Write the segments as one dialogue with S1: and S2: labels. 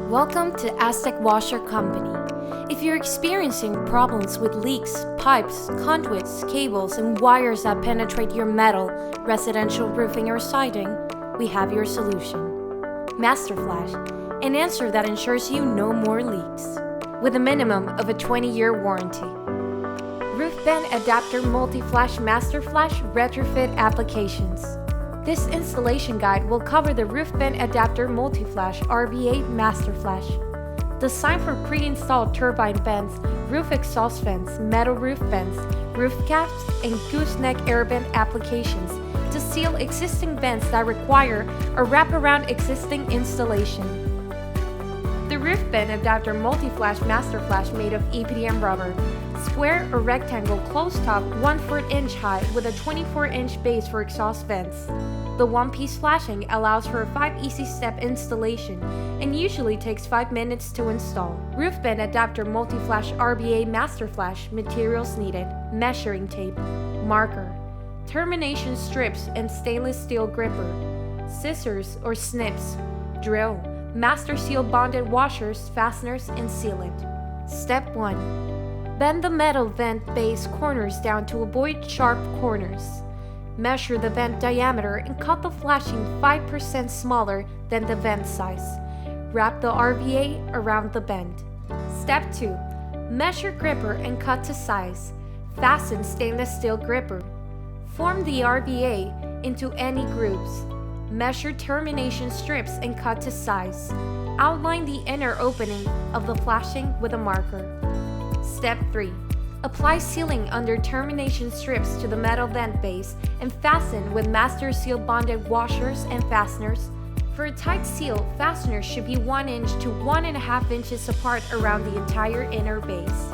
S1: Welcome to Aztec Washer Company. If you're experiencing problems with leaks, pipes, conduits, cables, and wires that penetrate your metal, residential roofing, or siding, we have your solution. Master Flash, an answer that ensures you no more leaks, with a minimum of a 20-year warranty. Roof Bend Adapter Multi-Flash Master Flash Retrofit Applications. This installation guide will cover the Roof Bend Adapter Multi-Flash RBA Master Flash. Designed for pre-installed turbine vents, roof exhaust vents, metal roof vents, roof caps, and gooseneck air vent applications to seal existing vents that require a wraparound existing installation. The Roof Bend Adapter Multi-Flash Master Flash made of EPDM rubber. Square or rectangle closed top 1/4 inch high with a 24-inch base for exhaust vents. The one-piece flashing allows for a 5 easy step installation and usually takes 5 minutes to install. Roof Bend Adapter Multi-Flash RBA Master Flash materials needed: measuring tape, marker, termination strips and stainless steel gripper, scissors or snips, drill, master seal bonded washers, fasteners, and sealant. Step 1. Bend the metal vent base corners down to avoid sharp corners. Measure the vent diameter and cut the flashing 5% smaller than the vent size. Wrap the RVA around the bend. Step 2. Measure gripper and cut to size. Fasten stainless steel gripper. Form the RVA into any groups. Measure termination strips and cut to size. Outline the inner opening of the flashing with a marker. Step 3. Apply sealing under termination strips to the metal vent base and fasten with master seal bonded washers and fasteners. For a tight seal, fasteners should be 1 inch to 1.5 inches apart around the entire inner base.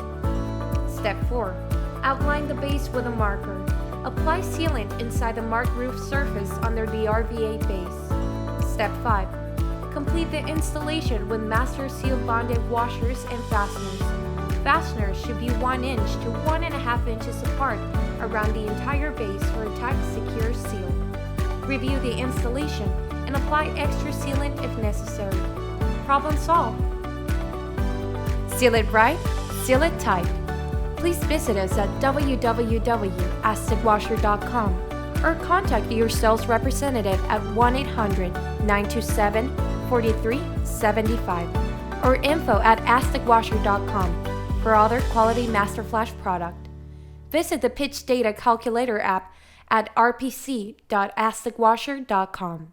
S1: Step 4. Outline the base with a marker. Apply sealant inside the marked roof surface under the RVA base. Step 5. Complete the installation with master seal bonded washers and fasteners. Fasteners should be 1 inch to 1.5 inches apart around the entire base for a tight, secure seal. Review the installation and apply extra sealant if necessary. Problem solved. Seal it right, seal it tight. Please visit us at www.aztecwasher.com or contact your sales representative at 1-800-927-4375 or info@aztecwasher.com for other quality Master Flash product. Visit the Pitch Data Calculator app at rpc.aztecwasher.com.